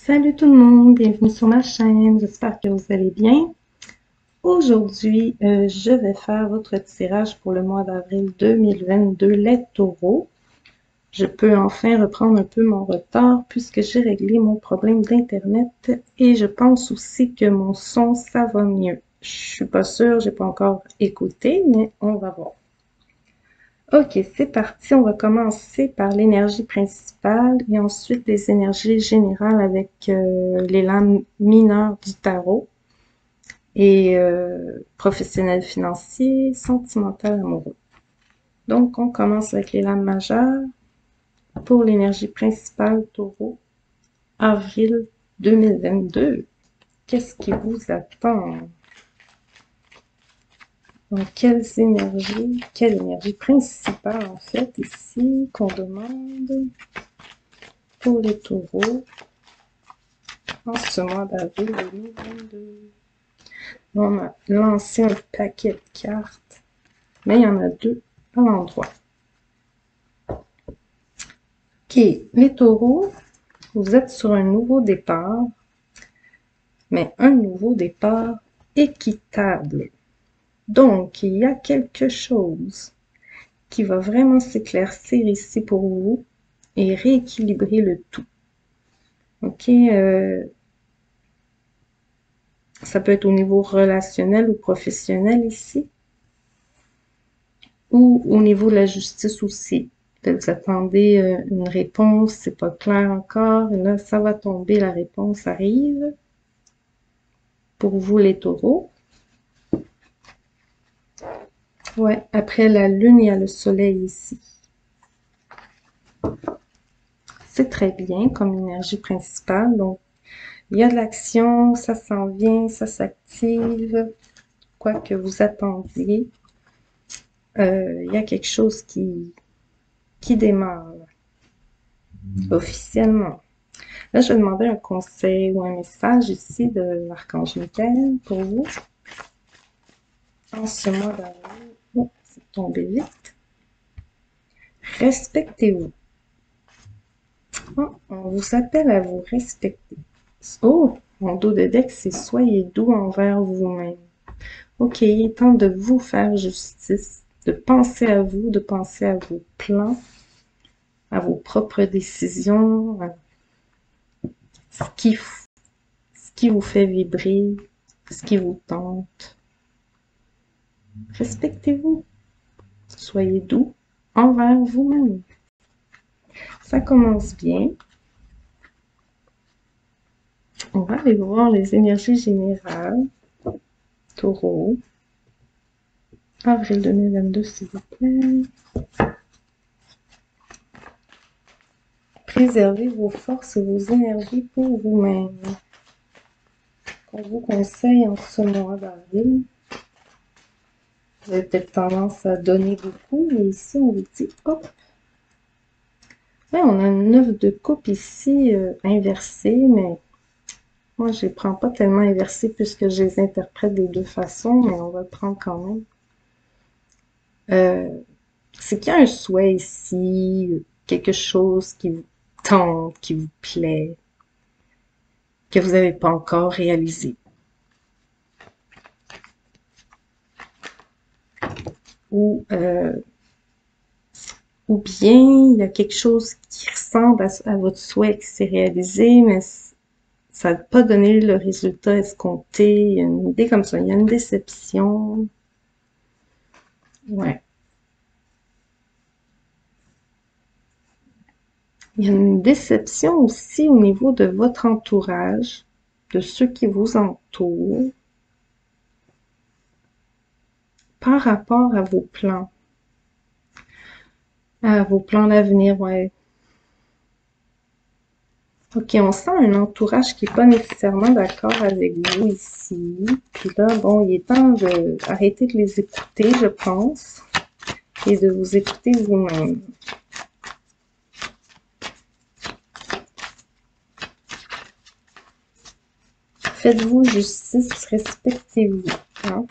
Salut tout le monde, bienvenue sur ma chaîne, j'espère que vous allez bien. Aujourd'hui, je vais faire votre tirage pour le mois d'avril 2022, les taureaux. Je peux enfin reprendre un peu mon retard puisque j'ai réglé mon problème d'internet et je pense aussi que mon son, ça va mieux. Je suis pas sûre, j'ai pas encore écouté, mais on va voir. Ok, c'est parti. On va commencer par l'énergie principale et ensuite les énergies générales avec les lames mineures du tarot et professionnel financier, sentimental, amoureux. Donc, on commence avec les lames majeures pour l'énergie principale taureau, avril 2022. Qu'est-ce qui vous attend? Donc, quelle énergie principale en fait ici qu'on demande pour les taureaux en ce mois d'avril 2022. On a lancé un paquet de cartes, mais il y en a deux à l'endroit. Ok, les taureaux, vous êtes sur un nouveau départ, mais un nouveau départ équitable. Donc, il y a quelque chose qui va vraiment s'éclaircir ici pour vous et rééquilibrer le tout. Ok, ça peut être au niveau relationnel ou professionnel ici, ou au niveau de la justice aussi. Vous attendez une réponse, c'est pas clair encore, et là, ça va tomber, la réponse arrive. Pour vous, les taureaux. Ouais, après la lune, il y a le soleil ici. C'est très bien comme énergie principale, donc il y a de l'action, ça s'en vient, ça s'active, quoi que vous attendiez. Il y a quelque chose qui démarre officiellement. Là, je vais demander un conseil ou un message ici de l'archange Michael pour vous. En ce mois d'avril, oh, c'est tombé vite. Respectez-vous. Oh, on vous appelle à vous respecter. Oh, mon dos de deck, c'est soyez doux envers vous-même. Ok, il est temps de vous faire justice, de penser à vous, de penser à vos plans, à vos propres décisions, à ce qui vous fait vibrer, ce qui vous tente. Respectez-vous. Soyez doux envers vous-même. Ça commence bien. On va aller voir les énergies générales. Taureau. Avril 2022, s'il vous plaît. Préservez vos forces et vos énergies pour vous-même. On vous conseille en ce mois d'avril. Vous avez peut-être tendance à donner beaucoup, mais ici, on vous dit, hop. Ouais, on a une 9 de coupe ici, inversée, mais moi, je les prends pas tellement inversées puisque je les interprète des deux façons, mais on va le prendre quand même. C'est qu'il y a un souhait ici, quelque chose qui vous tente, qui vous plaît, que vous n'avez pas encore réalisé. Ou bien il y a quelque chose qui ressemble à votre souhait qui s'est réalisé, mais ça n'a pas donné le résultat escompté. Il y a une idée comme ça, il y a une déception. Ouais. Il y a une déception aussi au niveau de votre entourage, de ceux qui vous entourent, par rapport à vos plans d'avenir, ouais. Ok, on sent un entourage qui n'est pas nécessairement d'accord avec vous ici. Puis là, bon, il est temps d'arrêter de les écouter, je pense, et de vous écouter vous-même. Faites-vous justice, respectez-vous. Hein?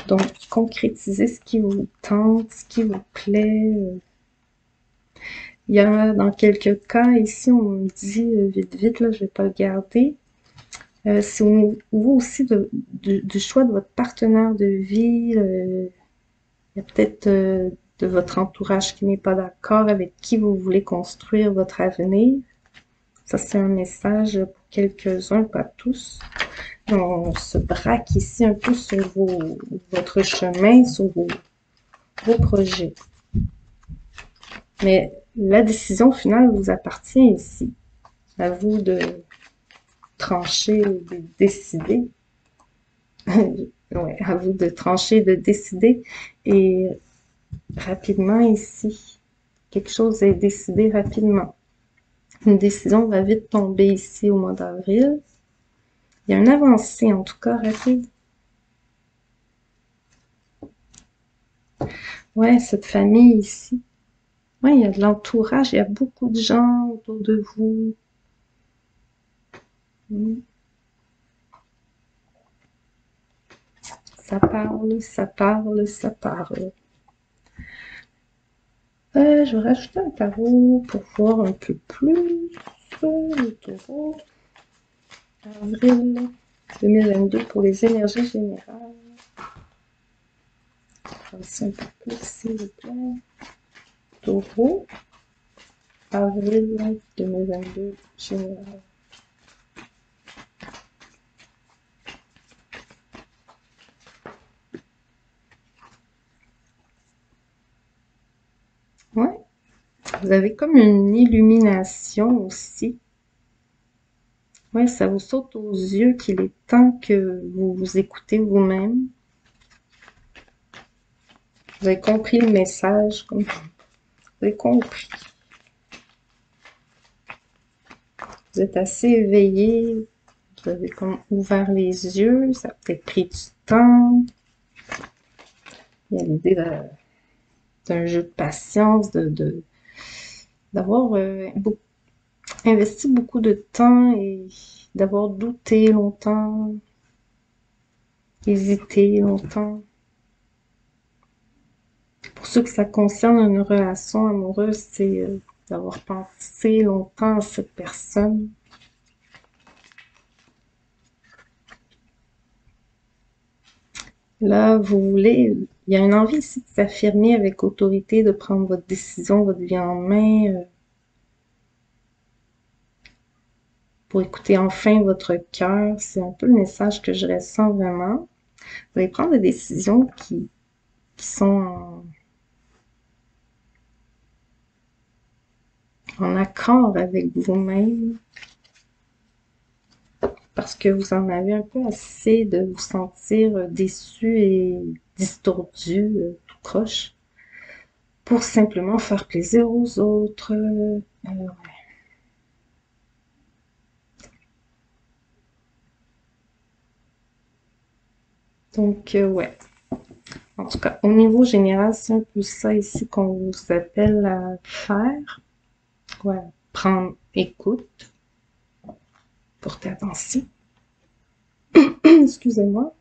Donc, concrétisez ce qui vous tente, ce qui vous plaît. Il y a dans quelques cas, ici, on me dit vite, vite, là, je vais pas le garder. C'est au niveau aussi du choix de votre partenaire de vie. Il y a peut-être de votre entourage qui n'est pas d'accord avec qui vous voulez construire votre avenir. Ça, c'est un message pour quelques-uns, pas tous. On se braque ici un peu sur votre chemin, sur vos projets. Mais la décision finale vous appartient ici. À vous de trancher, de décider. Ouais, à vous de trancher, de décider. Et rapidement ici, quelque chose est décidé rapidement. Une décision va vite tomber ici au mois d'avril. Il y a une avancée, en tout cas, rapide. Ouais, cette famille ici. Ouais, il y a de l'entourage, il y a beaucoup de gens autour de vous. Ça parle, ça parle, ça parle. Je vais rajouter un tarot pour voir un peu plus le taureau. Avril 2022 pour les énergies générales. Ici un peu plus, s'il vous plaît. Taureau. Avril 2022 général. Ouais. Vous avez comme une illumination aussi. Ouais, ça vous saute aux yeux qu'il est temps que vous vous écoutez vous-même. Vous avez compris le message, comme vous avez compris. Vous êtes assez éveillé, vous avez comme ouvert les yeux, ça a peut-être pris du temps. Il y a l'idée d'un jeu de patience, d'avoir investi beaucoup de temps et d'avoir douté longtemps, hésité longtemps. Pour ceux que ça concerne une relation amoureuse, c'est d'avoir pensé longtemps à cette personne. Là, vous voulez, il y a une envie ici de s'affirmer avec autorité, de prendre votre décision, votre vie en main, pour écouter enfin votre cœur. C'est un peu le message que je ressens vraiment. Vous allez prendre des décisions qui sont en accord avec vous-même, parce que vous en avez un peu assez de vous sentir déçu et distordu, tout croche, pour simplement faire plaisir aux autres. Donc, ouais. En tout cas, au niveau général, c'est un peu ça ici qu'on vous appelle à faire. Ouais, prendre écoute, porter attention. Excusez-moi.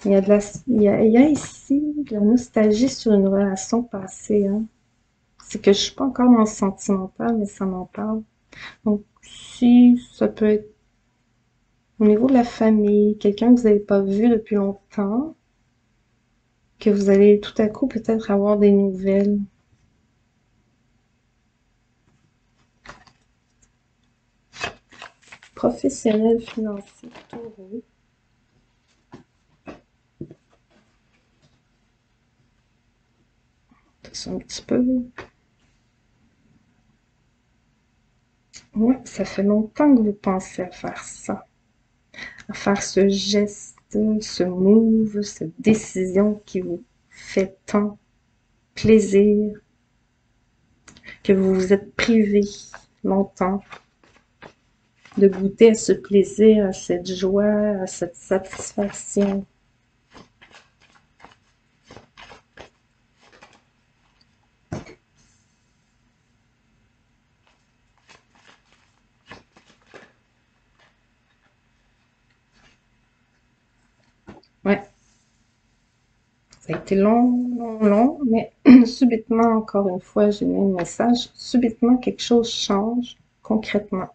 Il y a ici de la nostalgie sur une relation passée. Hein. C'est que je suis pas encore dans le sentimental, mais ça m'en parle. Donc, si ça peut être au niveau de la famille, quelqu'un que vous n'avez pas vu depuis longtemps, que vous allez tout à coup peut-être avoir des nouvelles. Professionnel, financier, taureau. C'est un petit peu. Ouais, ça fait longtemps que vous pensez à faire ça. À faire ce geste, ce move, cette décision qui vous fait tant plaisir, que vous vous êtes privé longtemps de goûter à ce plaisir, à cette joie, à cette satisfaction. Ouais, ça a été long, long, mais subitement, encore une fois, j'ai le même message, subitement quelque chose change concrètement.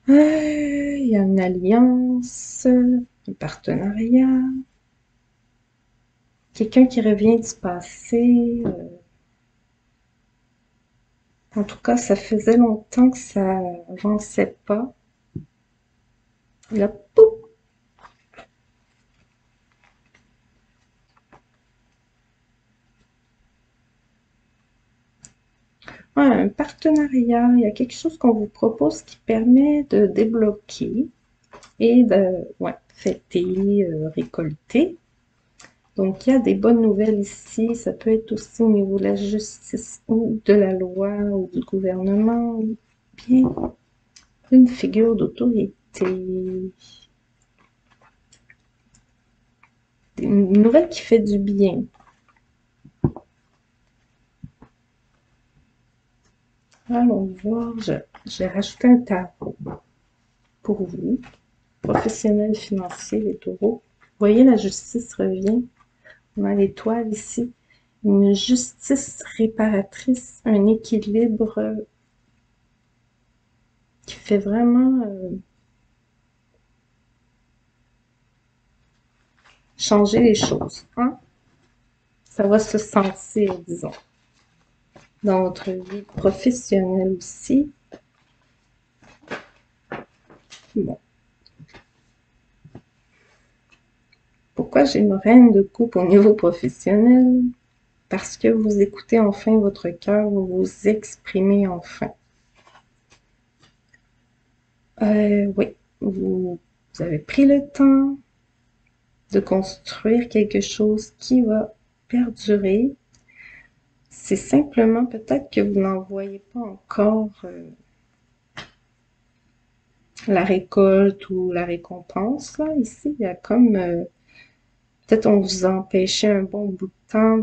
Il y a une alliance, un partenariat, quelqu'un qui revient du passé. En tout cas, ça faisait longtemps que ça avançait pas. Là, pouf! Ouais, un partenariat, il y a quelque chose qu'on vous propose qui permet de débloquer et de fêter, récolter. Donc, il y a des bonnes nouvelles ici. Ça peut être aussi au niveau de la justice ou de la loi ou du gouvernement, ou bien une figure d'autorité. Une nouvelle qui fait du bien. Allons voir, j'ai rajouté un tarot pour vous, professionnel financier, les taureaux. Vous voyez, la justice revient. On a l'étoile ici. Une justice réparatrice, un équilibre qui fait vraiment changer les choses. Hein? Ça va se sentir, disons, dans votre vie professionnelle aussi. Bon. Pourquoi j'ai une reine de coupe au niveau professionnel? Parce que vous écoutez enfin votre cœur, vous vous exprimez enfin. Oui, vous avez pris le temps de construire quelque chose qui va perdurer. C'est simplement peut-être que vous n'en voyez pas encore la récolte ou la récompense. Là. Ici, il y a comme peut-être on vous a empêché un bon bout de temps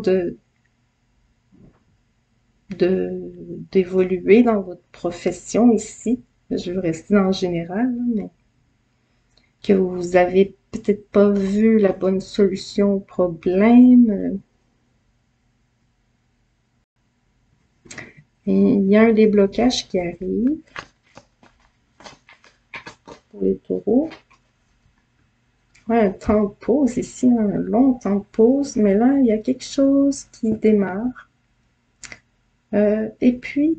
d'évoluer dans votre profession ici. Je veux rester dans le général, mais que vous avez peut-être pas vu la bonne solution au problème. Et il y a un déblocage qui arrive pour les taureaux. Ouais, un temps de pause ici, un long temps de pause, mais là, il y a quelque chose qui démarre. Et puis,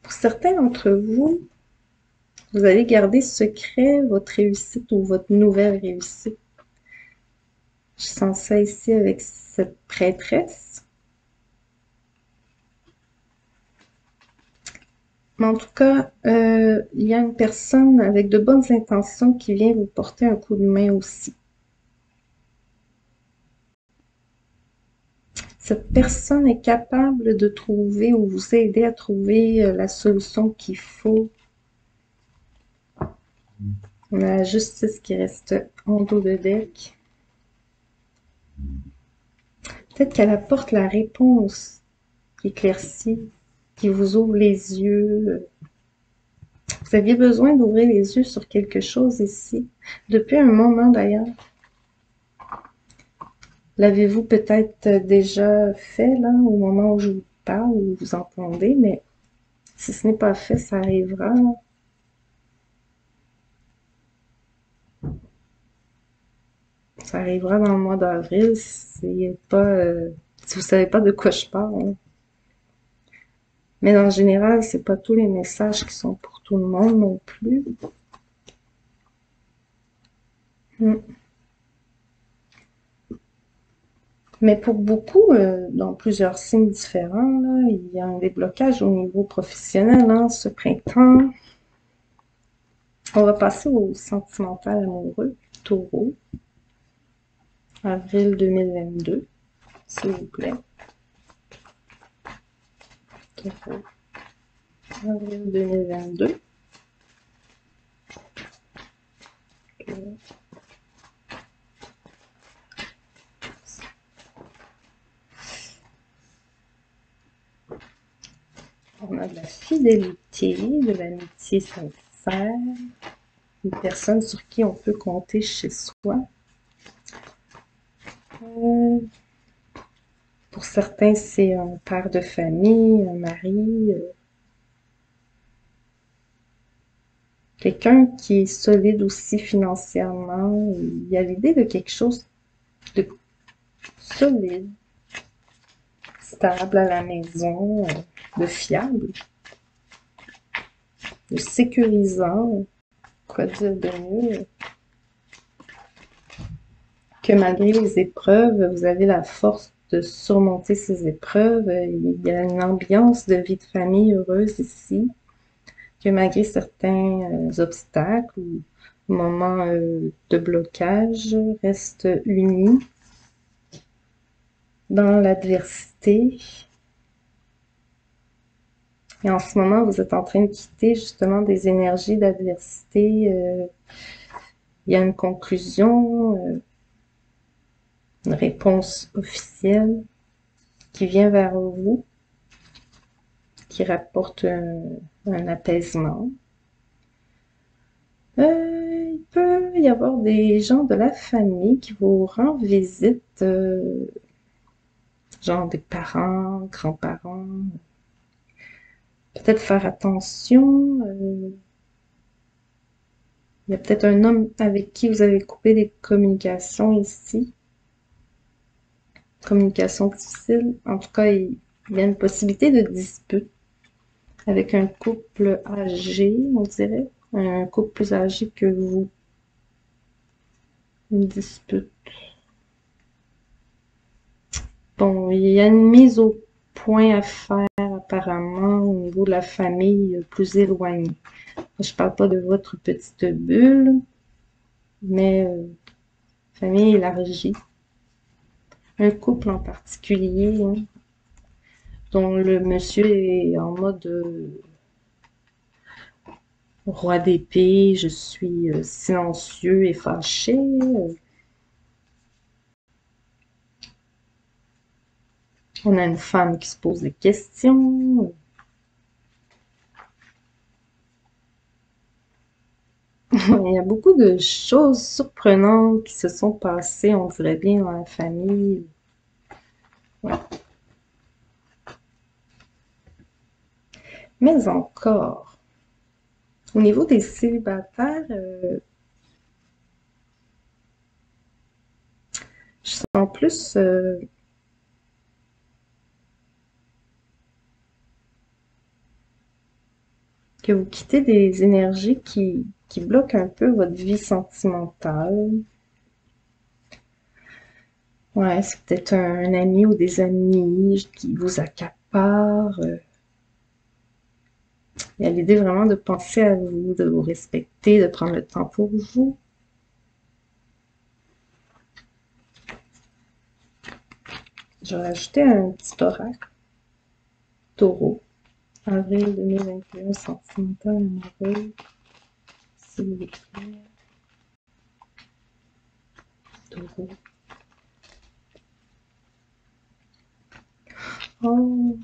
pour certains d'entre vous, vous allez garder secret votre réussite ou votre nouvelle réussite. Je sens ça ici avec cette prêtresse. Mais en tout cas, il y a une personne avec de bonnes intentions qui vient vous porter un coup de main aussi. Cette personne est capable de trouver ou vous aider à trouver la solution qu'il faut. On a la justice qui reste en dos de deck. Peut-être qu'elle apporte la réponse qui éclaircit, qui vous ouvre les yeux. Vous aviez besoin d'ouvrir les yeux sur quelque chose ici, depuis un moment d'ailleurs. L'avez-vous peut-être déjà fait là, au moment où je vous parle, où vous entendez, mais si ce n'est pas fait, ça arrivera. Ça arrivera dans le mois d'avril si vous savez pas de quoi je parle. Mais en général, c'est pas tous les messages qui sont pour tout le monde non plus. Mais pour beaucoup, dans plusieurs signes différents, là, il y a un déblocage au niveau professionnel hein, ce printemps. On va passer au sentimental amoureux, taureau, avril 2022, s'il vous plaît. Taureau, avril 2022. On a de la fidélité, de l'amitié sincère, une personne sur qui on peut compter chez soi. Pour certains, c'est un père de famille, un mari, quelqu'un qui est solide aussi financièrement. Il y a l'idée de quelque chose de solide, stable à la maison, de fiable, de sécurisant. Quoi dire de mieux? Que malgré les épreuves, vous avez la force de surmonter ces épreuves. Il y a une ambiance de vie de famille heureuse ici. Que malgré certains obstacles ou moments de blocage, reste unis dans l'adversité. Et en ce moment, vous êtes en train de quitter justement des énergies d'adversité. Il y a une conclusion, une réponse officielle qui vient vers vous, qui rapporte un apaisement. Il peut y avoir des gens de la famille qui vous rendent visite, genre des parents, grands-parents. Peut-être faire attention. Il y a peut-être un homme avec qui vous avez coupé des communications ici. Communication difficile. En tout cas, il y a une possibilité de dispute avec un couple âgé, on dirait. Un couple plus âgé que vous. Une dispute. Bon, il y a une mise au point à faire apparemment au niveau de la famille plus éloignée. Je parle pas de votre petite bulle, mais famille élargie. Un couple en particulier, hein, dont le monsieur est en mode roi d'épée, je suis silencieux et fâché. On a une femme qui se pose des questions. Il y a beaucoup de choses surprenantes qui se sont passées, on dirait bien, dans la famille. Ouais. Mais encore, au niveau des célibataires, je sens plus que vous quittez des énergies qui bloquent un peu votre vie sentimentale. Ouais, c'est peut-être un ami ou des amis qui vous accaparent. Il y a l'idée vraiment de penser à vous, de vous respecter, de prendre le temps pour vous. Je vais rajouter un petit oracle. Taureau. Avril 2021, sentimental, amoureux. S'il vous plaît. Taureau. Oh.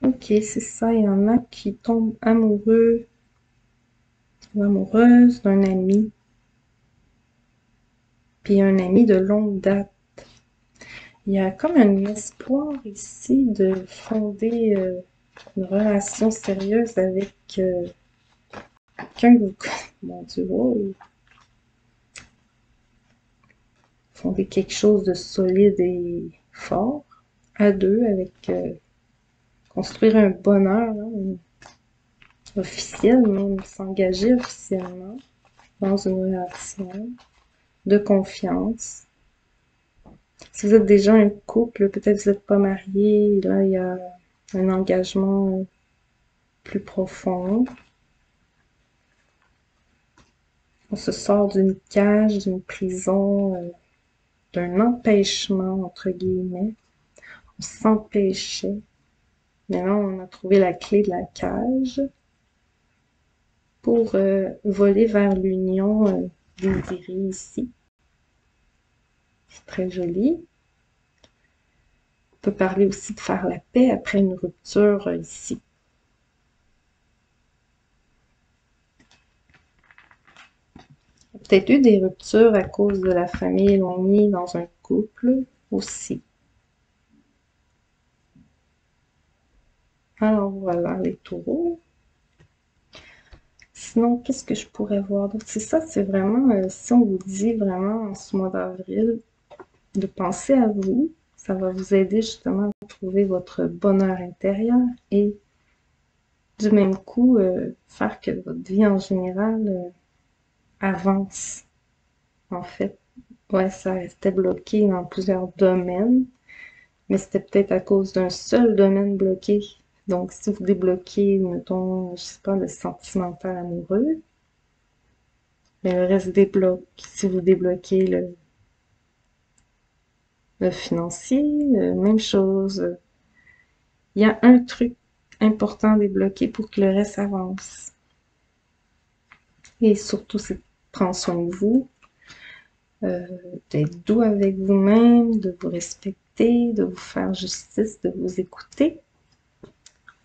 Ok, c'est ça. Il y en a qui tombent amoureux ou amoureuses d'un ami. Puis un ami de longue date. Il y a comme un espoir ici de fonder une relation sérieuse avec quelqu'un que vous connaissez. Mon Dieu, wow. Fonder quelque chose de solide et fort à deux avec construire un bonheur hein, officiel, même s'engager officiellement dans une relation de confiance. Si vous êtes déjà un couple, peut-être que vous n'êtes pas marié, là il y a un engagement plus profond. On se sort d'une cage, d'une prison, d'un empêchement, entre guillemets. On s'empêchait. Maintenant, on a trouvé la clé de la cage pour voler vers l'union désirée ici. C'est très joli. On peut parler aussi de faire la paix après une rupture ici. peut-être eu des ruptures à cause de la famille éloignée dans un couple aussi. Alors voilà les taureaux. Sinon, qu'est-ce que je pourrais voir d'autre? C'est ça, c'est vraiment, si on vous dit vraiment en ce mois d'avril, de penser à vous, ça va vous aider justement à trouver votre bonheur intérieur et du même coup, faire que votre vie en général avance, en fait. Ouais, ça restait bloqué dans plusieurs domaines, mais c'était peut-être à cause d'un seul domaine bloqué. Donc, si vous débloquez, mettons, je sais pas, le sentimental amoureux, mais le reste débloque. Si vous débloquez le financier, même chose. Il y a un truc important à débloquer pour que le reste avance. Et surtout, c'est de prendre soin de vous, euh, d'être doux avec vous-même, de vous respecter, de vous faire justice, de vous écouter.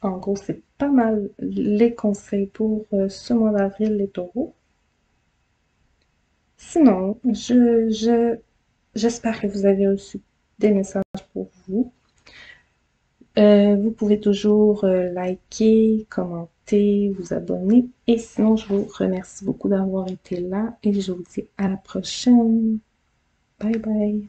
En gros, c'est pas mal les conseils pour ce mois d'avril, les taureaux. Sinon, j'espère que vous avez reçu des messages pour vous. Vous pouvez toujours liker, commenter, vous abonner. Et sinon, je vous remercie beaucoup d'avoir été là et je vous dis à la prochaine. Bye bye.